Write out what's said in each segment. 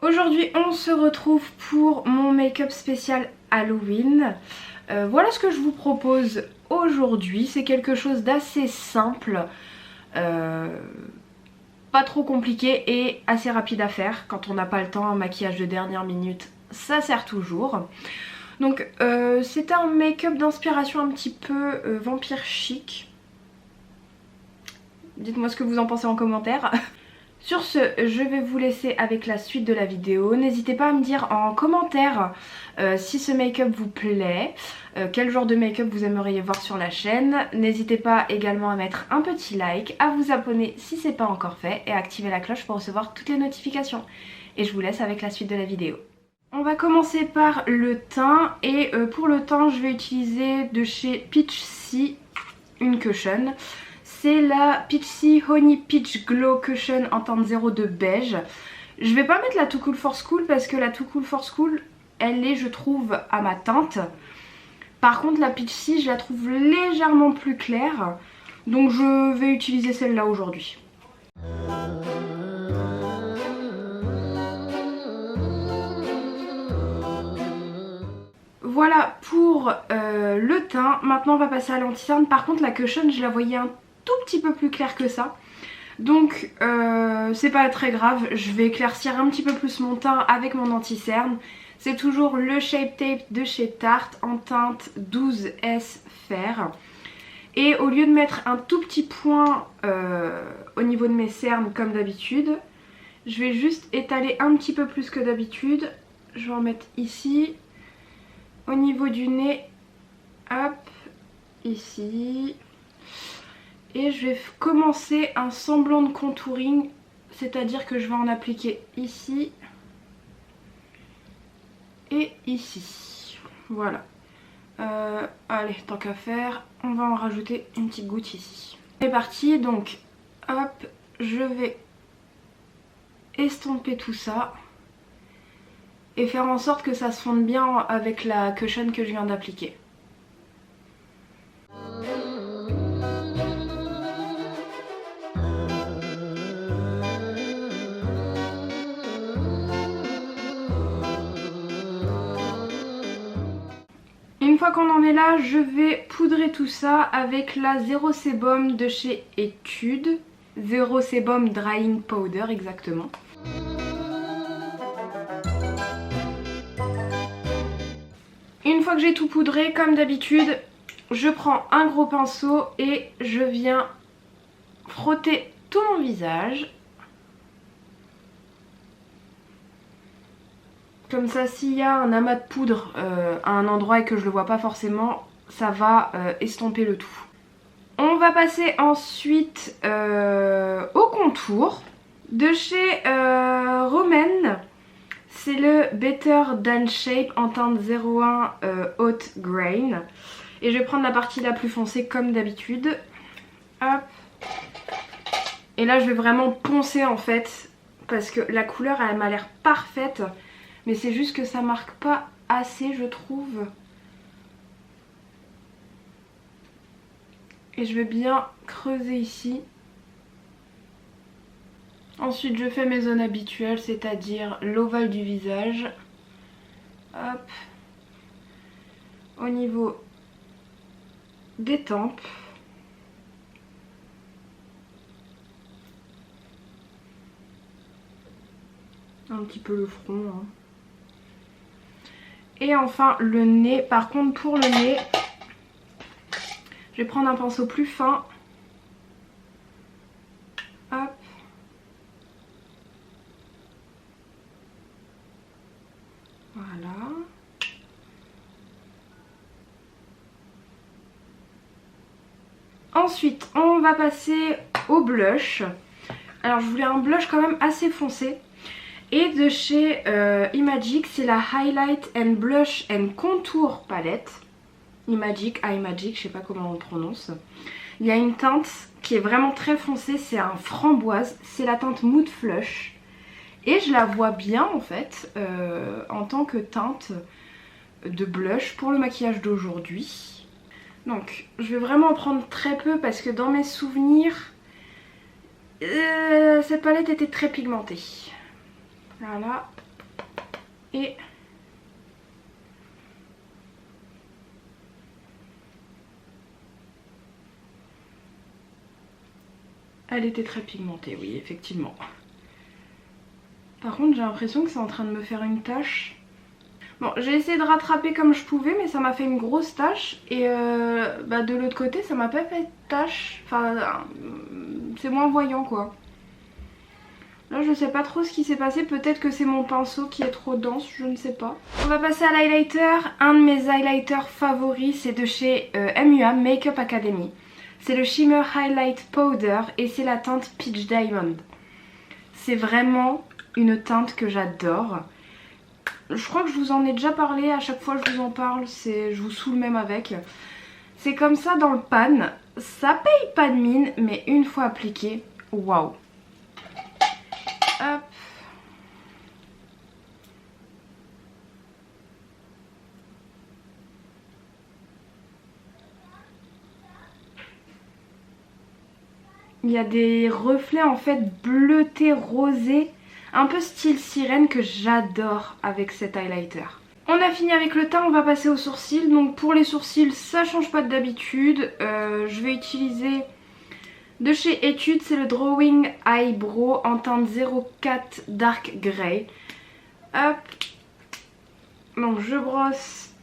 Aujourd'hui on se retrouve pour mon make-up spécial Halloween. Voilà ce que je vous propose aujourd'hui, c'est quelque chose d'assez simple, pas trop compliqué et assez rapide à faire. Quand on n'a pas le temps, un maquillage de dernière minute ça sert toujours. Donc c'est un make-up d'inspiration un petit peu vampire chic. Dites-moi ce que vous en pensez en commentaire. Sur ce, je vais vous laisser avec la suite de la vidéo. N'hésitez pas à me dire en commentaire si ce make-up vous plaît, quel genre de make-up vous aimeriez voir sur la chaîne. N'hésitez pas également à mettre un petit like, à vous abonner si ce n'est pas encore fait et à activer la cloche pour recevoir toutes les notifications. Et je vous laisse avec la suite de la vidéo. On va commencer par le teint et pour le teint je vais utiliser de chez Peachsea une cushion. C'est la Peachsea Honey Peach Glow Cushion en teinte 02 beige. Je vais pas mettre la Too Cool for School parce que la Too Cool for School elle est je trouve à ma teinte. Par contre la Peachsea je la trouve légèrement plus claire. Donc je vais utiliser celle-là aujourd'hui. Voilà pour le teint. Maintenant on va passer à l'anti-cerne. Par contre la cushion je la voyais un tout petit peu plus claire que ça. Donc c'est pas très grave. Je vais éclaircir un petit peu plus mon teint avec mon anti-cerne. C'est toujours le Shape Tape de chez Tarte en teinte 12S Fer. Et au lieu de mettre un tout petit point au niveau de mes cernes comme d'habitude, je vais juste étaler un petit peu plus que d'habitude. Je vais en mettre ici. Au niveau du nez, hop, ici. Et je vais commencer un semblant de contouring, c'est-à-dire que je vais en appliquer ici et ici. Voilà. Allez, tant qu'à faire, on va en rajouter une petite goutte ici. C'est parti, donc hop, je vais estomper tout ça. Et faire en sorte que ça se fonde bien avec la cushion que je viens d'appliquer. Une fois qu'on en est là, je vais poudrer tout ça avec la Zero Sebum de chez Etude. Zero Sebum Drying Powder exactement. Une fois que j'ai tout poudré, comme d'habitude, je prends un gros pinceau et je viens frotter tout mon visage. Comme ça, s'il y a un amas de poudre à un endroit et que je le vois pas forcément, ça va estomper le tout. On va passer ensuite au contour de chez Roman. C'est le Better Than Shape en teinte 01 Haute Grain. Et je vais prendre la partie la plus foncée comme d'habitude. Hop. Et là je vais vraiment poncer en fait. Parce que la couleur elle m'a l'air parfaite. Mais c'est juste que ça marque pas assez je trouve. Et je vais bien creuser ici. Ensuite je fais mes zones habituelles, c'est-à-dire l'ovale du visage. Hop. Au niveau des tempes. Un petit peu le front. Hein. Et enfin le nez. Par contre pour le nez, je vais prendre un pinceau plus fin. Hop. Voilà. Ensuite, on va passer au blush. Alors, je voulais un blush quand même assez foncé. Et de chez Imagic, c'est la Highlight and Blush and Contour Palette. Imagic, je sais pas comment on le prononce. Il y a une teinte qui est vraiment très foncée, c'est un framboise. C'est la teinte Mood Flush. Et je la vois bien en fait en tant que teinte de blush pour le maquillage d'aujourd'hui. Donc je vais vraiment en prendre très peu parce que dans mes souvenirs, cette palette était très pigmentée. Voilà. Et elle était très pigmentée, oui, effectivement. Par contre, j'ai l'impression que c'est en train de me faire une tache. Bon, j'ai essayé de rattraper comme je pouvais, mais ça m'a fait une grosse tache. Et de l'autre côté, ça m'a pas fait de tache. Enfin, c'est moins voyant, quoi. Là, je sais pas trop ce qui s'est passé. Peut-être que c'est mon pinceau qui est trop dense, je ne sais pas. On va passer à l'highlighter. Un de mes highlighters favoris, c'est de chez MUA, Makeup Academy. C'est le Shimmer Highlight Powder et c'est la teinte Peach Diamond. C'est vraiment une teinte que j'adore. Je crois que je vous en ai déjà parlé, à chaque fois que je vous en parle, je vous saoule même avec. C'est comme ça dans le pan, ça paye pas de mine, mais une fois appliqué, waouh. Hop. Il y a des reflets en fait bleutés rosés, un peu style sirène que j'adore avec cet highlighter. On a fini avec le teint, on va passer aux sourcils. Donc pour les sourcils, ça change pas d'habitude. Je vais utiliser de chez Etude, c'est le Drawing Eyebrow en teinte 04 Dark Grey. Hop. Donc je brosse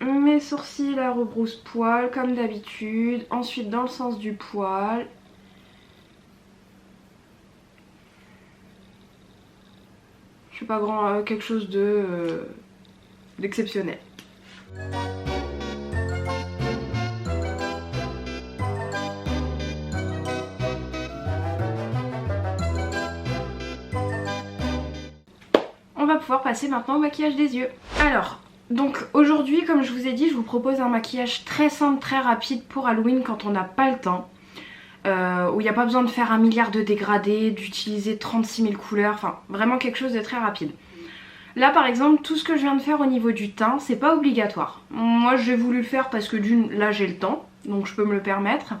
mes sourcils à rebrousse-poil comme d'habitude. Ensuite dans le sens du poil. Je fais pas quelque chose d'exceptionnel. On va pouvoir passer maintenant au maquillage des yeux. Alors, donc aujourd'hui, comme je vous ai dit, je vous propose un maquillage très simple, très rapide pour Halloween quand on n'a pas le temps. Où il n'y a pas besoin de faire un milliard de dégradés, d'utiliser 36 000 couleurs, enfin vraiment quelque chose de très rapide. Là par exemple, tout ce que je viens de faire au niveau du teint, c'est pas obligatoire. Moi j'ai voulu le faire parce que là j'ai le temps, donc je peux me le permettre.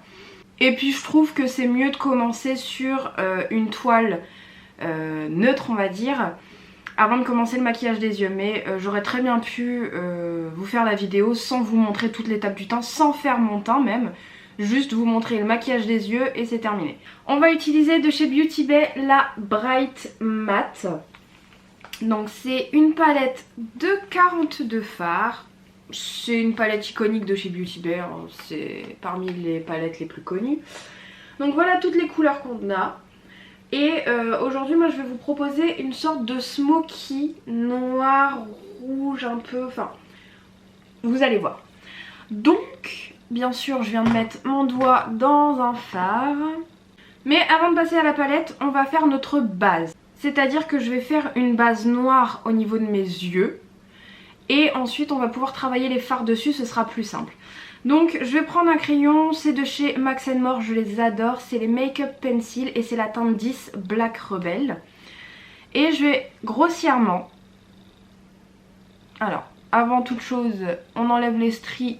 Et puis je trouve que c'est mieux de commencer sur une toile neutre on va dire, avant de commencer le maquillage des yeux. Mais j'aurais très bien pu vous faire la vidéo sans vous montrer toute l'étape du teint, sans faire mon teint même. Juste vous montrer le maquillage des yeux et c'est terminé. On va utiliser de chez Beauty Bay la Bright Matte. Donc c'est une palette de 42 fards. C'est une palette iconique de chez Beauty Bay, hein. C'est parmi les palettes les plus connues. Donc voilà toutes les couleurs qu'on a. Et aujourd'hui moi je vais vous proposer une sorte de smoky noir, rouge un peu, enfin vous allez voir. Donc bien sûr je viens de mettre mon doigt dans un fard. Mais avant de passer à la palette, on va faire notre base. C'est-à-dire que je vais faire une base noire au niveau de mes yeux. Et ensuite on va pouvoir travailler les fards dessus, ce sera plus simple. Donc je vais prendre un crayon, c'est de chez Max & More, je les adore. C'est les Makeup Pencil et c'est la teinte 10 Black Rebel. Et je vais grossièrement... Alors, avant toute chose, on enlève les stries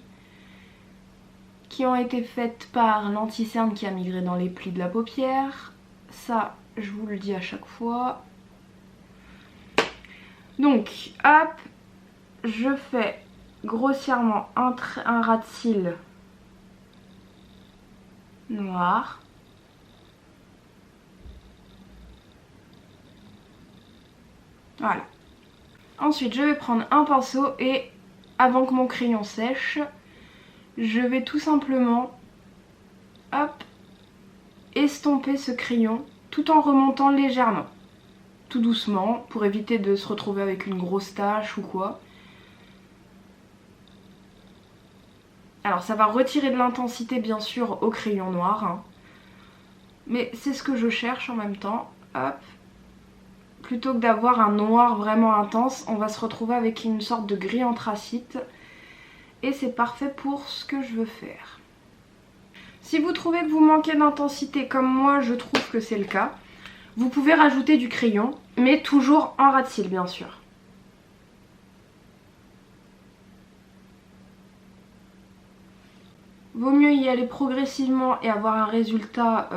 qui ont été faites par l'anti-cerne qui a migré dans les plis de la paupière. Ça, je vous le dis à chaque fois. Donc, hop, je fais grossièrement un ras de cils noir. Voilà. Ensuite, je vais prendre un pinceau et avant que mon crayon sèche, je vais tout simplement, hop, estomper ce crayon tout en remontant légèrement, tout doucement, pour éviter de se retrouver avec une grosse tache ou quoi. Alors ça va retirer de l'intensité bien sûr au crayon noir, hein. Mais c'est ce que je cherche en même temps. Hop. Plutôt que d'avoir un noir vraiment intense, on va se retrouver avec une sorte de gris anthracite. Et c'est parfait pour ce que je veux faire. Si vous trouvez que vous manquez d'intensité comme moi je trouve que c'est le cas, vous pouvez rajouter du crayon, mais toujours en ras de cils bien sûr. Vaut mieux y aller progressivement et avoir un résultat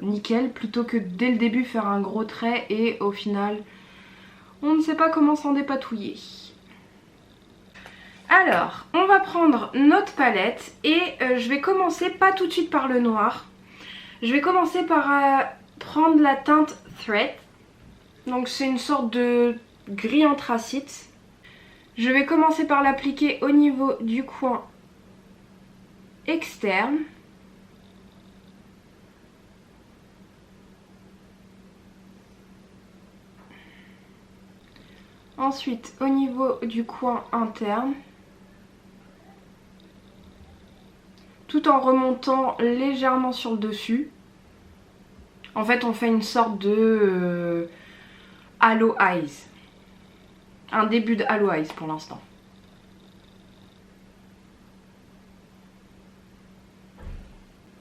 nickel plutôt que dès le début faire un gros trait et au final on ne sait pas comment s'en dépatouiller. Alors, on va prendre notre palette et je vais commencer pas tout de suite par le noir. Je vais commencer par prendre la teinte Thread. Donc c'est une sorte de gris anthracite. Je vais commencer par l'appliquer au niveau du coin externe. Ensuite au niveau du coin interne. Tout en remontant légèrement sur le dessus. En fait on fait une sorte de Halo Eyes. Un début de Halo Eyes pour l'instant.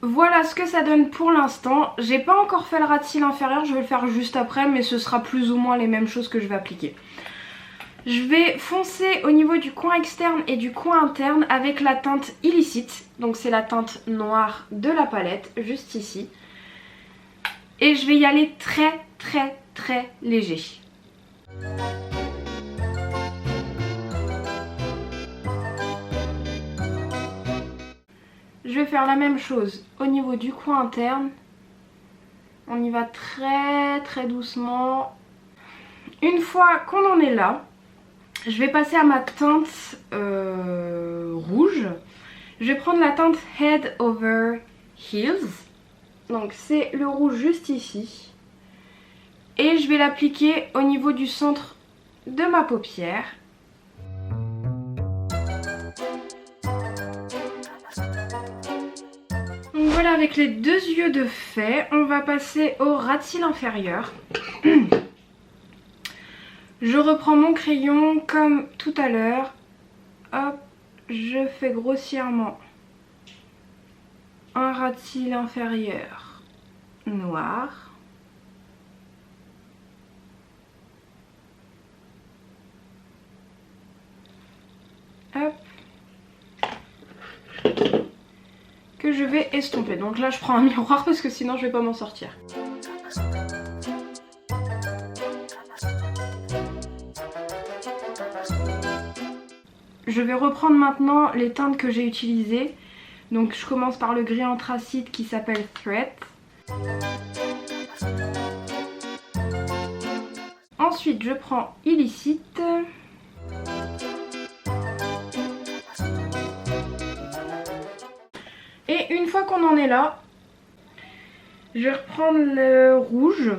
Voilà ce que ça donne pour l'instant. J'ai pas encore fait le ras de cils inférieur, je vais le faire juste après, mais ce sera plus ou moins les mêmes choses que je vais appliquer. Je vais foncer au niveau du coin externe et du coin interne avec la teinte Illicite. Donc c'est la teinte noire de la palette, juste ici. Et je vais y aller très léger. Je vais faire la même chose au niveau du coin interne. On y va très doucement. Une fois qu'on en est là, je vais passer à ma teinte rouge. Je vais prendre la teinte Head Over Heels. Donc c'est le rouge juste ici. Et je vais l'appliquer au niveau du centre de ma paupière. Donc voilà, avec les deux yeux de fait, on va passer au ras de cils inférieur. Je reprends mon crayon comme tout à l'heure. Hop, je fais grossièrement un ras de cils inférieur noir. Hop. Que je vais estomper. Donc là je prends un miroir parce que sinon je vais pas m'en sortir. Je vais reprendre maintenant les teintes que j'ai utilisées. Donc je commence par le gris anthracite qui s'appelle Thread. Ensuite je prends Illicite. Et une fois qu'on en est là, je vais reprendre le rouge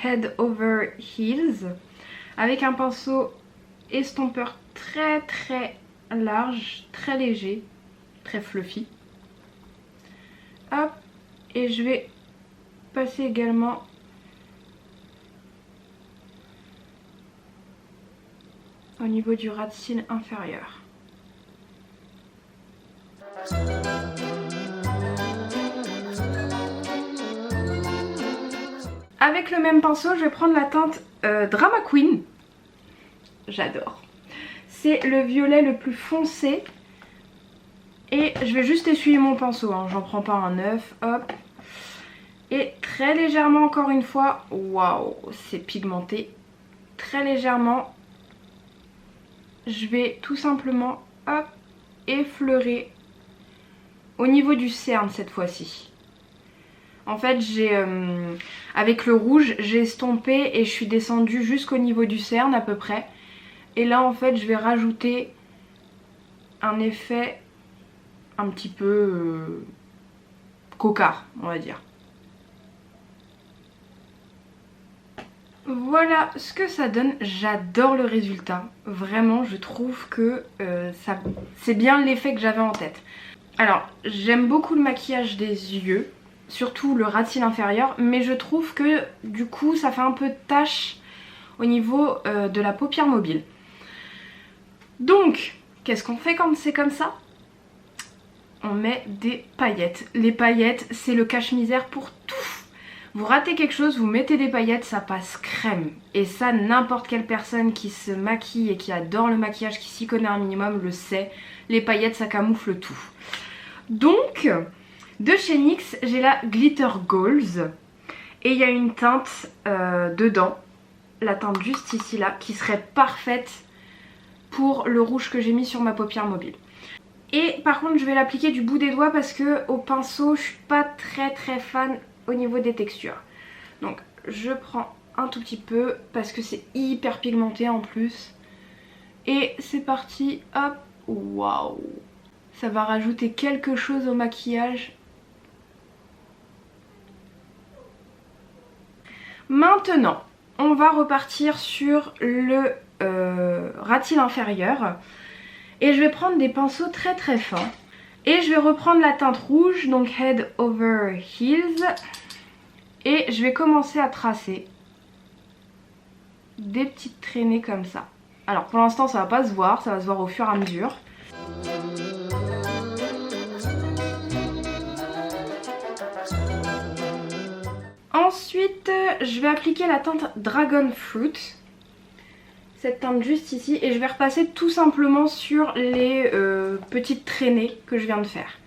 Head Over Heels avec un pinceau estompeur très large, très léger, très fluffy. Hop, et je vais passer également au niveau du ras de cils inférieur. Avec le même pinceau, je vais prendre la teinte Drama Queen. J'adore. C'est le violet le plus foncé. Et je vais juste essuyer mon pinceau, hein. J'en prends pas un neuf. Hop. Et très légèrement, encore une fois, waouh, c'est pigmenté. Très légèrement, je vais tout simplement, hop, effleurer au niveau du cerne cette fois-ci. En fait, avec le rouge, j'ai estompé et je suis descendue jusqu'au niveau du cerne à peu près. Et là, en fait, je vais rajouter un effet un petit peu cocard, on va dire. Voilà ce que ça donne. J'adore le résultat. Vraiment, je trouve que c'est bien l'effet que j'avais en tête. Alors, j'aime beaucoup le maquillage des yeux, surtout le ras de cils inférieur, mais je trouve que du coup, ça fait un peu de tache au niveau de la paupière mobile. Donc, qu'est-ce qu'on fait quand c'est comme ça? On met des paillettes. Les paillettes, c'est le cache-misère pour tout. Vous ratez quelque chose, vous mettez des paillettes, ça passe crème. Et ça, n'importe quelle personne qui se maquille et qui adore le maquillage, qui s'y connaît un minimum, le sait. Les paillettes, ça camoufle tout. Donc, de chez NYX, j'ai la Glitter Goals. Et il y a une teinte dedans, la teinte juste ici là, qui serait parfaite pour le rouge que j'ai mis sur ma paupière mobile. Et par contre je vais l'appliquer du bout des doigts parce que au pinceau je suis pas très fan au niveau des textures. Donc je prends un tout petit peu parce que c'est hyper pigmenté en plus. Et c'est parti, hop, waouh. Ça va rajouter quelque chose au maquillage. Maintenant, on va repartir sur le ras-cils inférieur. Et je vais prendre des pinceaux très fins. Et je vais reprendre la teinte rouge, donc Head Over Heels. Et je vais commencer à tracer des petites traînées comme ça. Alors pour l'instant ça va pas se voir, ça va se voir au fur et à mesure. Ensuite je vais appliquer la teinte Dragon Fruit. Cette teinte juste ici et je vais repasser tout simplement sur les petites traînées que je viens de faire.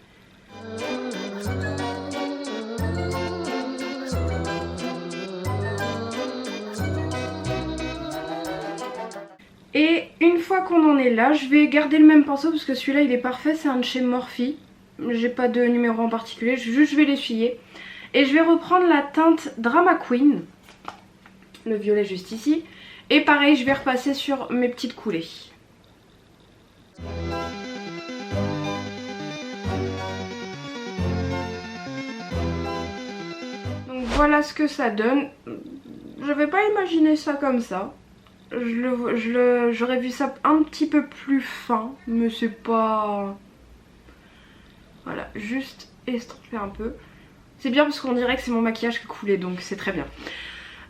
Et une fois qu'on en est là, je vais garder le même pinceau parce que celui-là il est parfait, c'est un de chez Morphe. J'ai pas de numéro en particulier, juste je vais l'essuyer. Et je vais reprendre la teinte Drama Queen, le violet juste ici. Et pareil, je vais repasser sur mes petites coulées. Donc voilà ce que ça donne. J'avais pas imaginé ça comme ça. J'aurais vu ça un petit peu plus fin, mais c'est pas... Voilà, juste estomper un peu. C'est bien parce qu'on dirait que c'est mon maquillage qui a coulé, donc c'est très bien.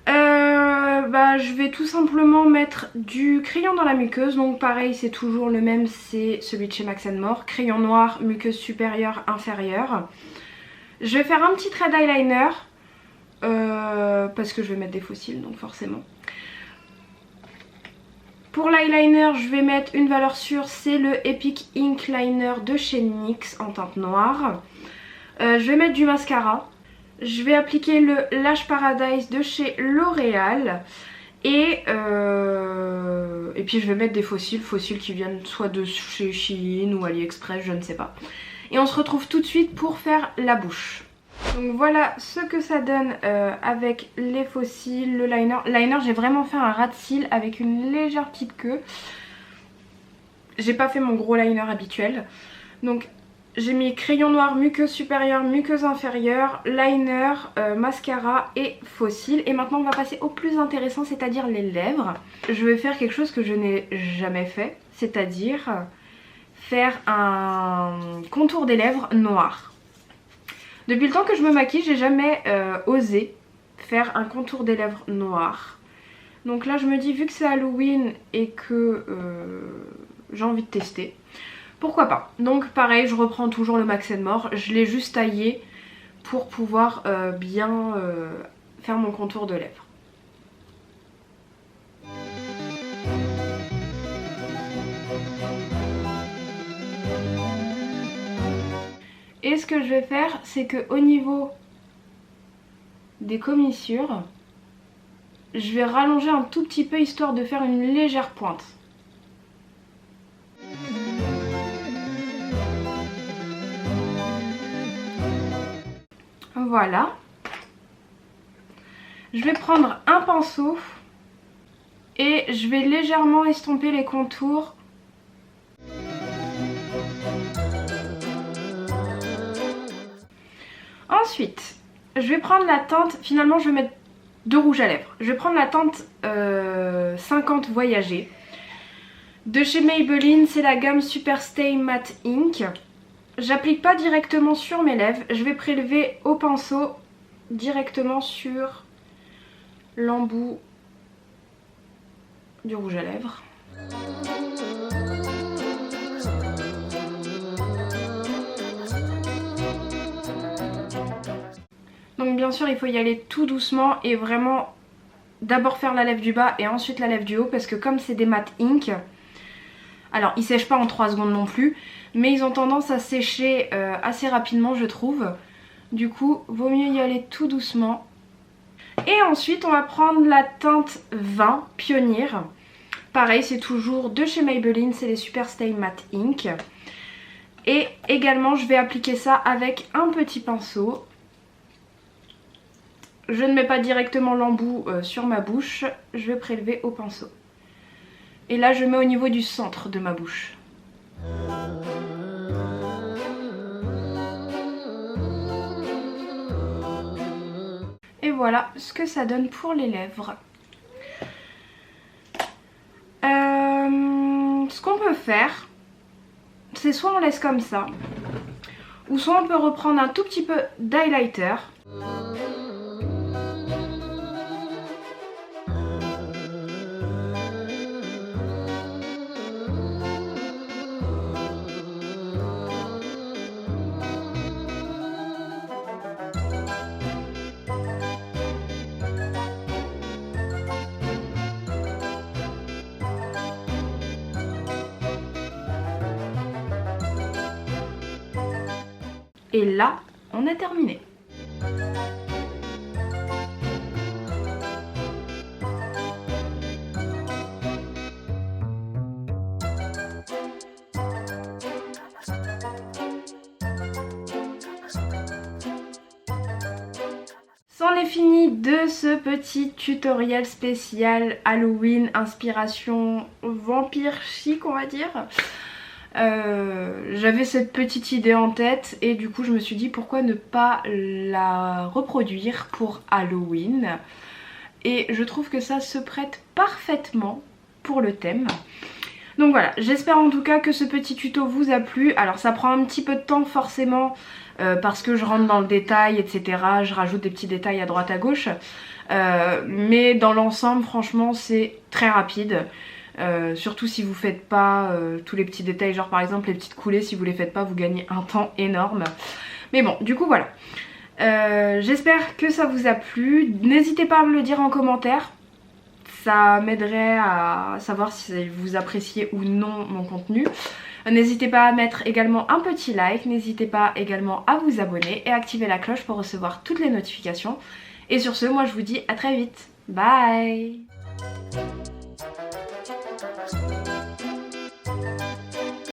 Je vais tout simplement mettre du crayon dans la muqueuse. Donc pareil, c'est toujours le même, c'est celui de chez Max & More. Crayon noir, muqueuse supérieure, inférieure. Je vais faire un petit trait d'eyeliner. Parce que je vais mettre des faux cils, donc forcément. Pour l'eyeliner, je vais mettre une valeur sûre, c'est le Epic Ink Liner de chez NYX en teinte noire. Je vais mettre du mascara. Je vais appliquer le Lash Paradise de chez L'Oréal. Et puis je vais mettre des faux cils qui viennent soit de chez Shein ou AliExpress, je ne sais pas. Et on se retrouve tout de suite pour faire la bouche. Donc voilà ce que ça donne avec les faux cils, le liner. Liner, j'ai vraiment fait un ras de cils avec une légère petite queue. J'ai pas fait mon gros liner habituel. Donc j'ai mis crayon noir, muqueuse supérieure, muqueuse inférieure, liner, mascara et faux cils. Et maintenant on va passer au plus intéressant, c'est-à-dire les lèvres. Je vais faire quelque chose que je n'ai jamais fait, c'est-à-dire faire un contour des lèvres noir. Depuis le temps que je me maquille, j'ai jamais osé faire un contour des lèvres noir. Donc là je me dis, vu que c'est Halloween et que j'ai envie de tester, pourquoi pas. Donc pareil, je reprends toujours le Max & More, je l'ai juste taillé pour pouvoir bien faire mon contour de lèvres. Et ce que je vais faire, c'est que au niveau des commissures, je vais rallonger un tout petit peu histoire de faire une légère pointe. Voilà. Je vais prendre un pinceau et je vais légèrement estomper les contours. Ensuite, je vais prendre la teinte, finalement je vais mettre deux rouges à lèvres. Je vais prendre la teinte 50 Voyager. De chez Maybelline, c'est la gamme Super Stay Matte Ink. J'applique pas directement sur mes lèvres, je vais prélever au pinceau directement sur l'embout du rouge à lèvres. Donc bien sûr il faut y aller tout doucement et vraiment d'abord faire la lèvre du bas et ensuite la lèvre du haut parce que comme c'est des mat ink, alors ils sèchent pas en 3 secondes non plus, mais ils ont tendance à sécher assez rapidement je trouve. Du coup vaut mieux y aller tout doucement. Et ensuite on va prendre la teinte 20 Pionnier. Pareil, c'est toujours de chez Maybelline, c'est les Super Stay Matte Ink. Et également je vais appliquer ça avec un petit pinceau. Je ne mets pas directement l'embout sur ma bouche, je vais prélever au pinceau. Et là je mets au niveau du centre de ma bouche. Et voilà ce que ça donne pour les lèvres. Ce qu'on peut faire, c'est soit on laisse comme ça, ou soit on peut reprendre un tout petit peu d'highlighter. Et là, on a terminé. C'en est fini de ce petit tutoriel spécial Halloween, inspiration vampire chic on va dire. J'avais cette petite idée en tête et du coup je me suis dit pourquoi ne pas la reproduire pour Halloween. Et je trouve que ça se prête parfaitement pour le thème. Donc voilà, j'espère en tout cas que ce petit tuto vous a plu. Alors ça prend un petit peu de temps forcément parce que je rentre dans le détail etc. Je rajoute des petits détails à droite à gauche. Mais dans l'ensemble franchement c'est très rapide. Surtout si vous faites pas tous les petits détails, genre par exemple les petites coulées, si vous les faites pas vous gagnez un temps énorme. Mais bon du coup voilà. J'espère que ça vous a plu. N'hésitez pas à me le dire en commentaire. Ça m'aiderait à savoir si vous appréciez ou non mon contenu. N'hésitez pas à mettre également un petit like. N'hésitez pas également à vous abonner et à activer la cloche pour recevoir toutes les notifications. Et sur ce, moi je vous dis à très vite. Bye!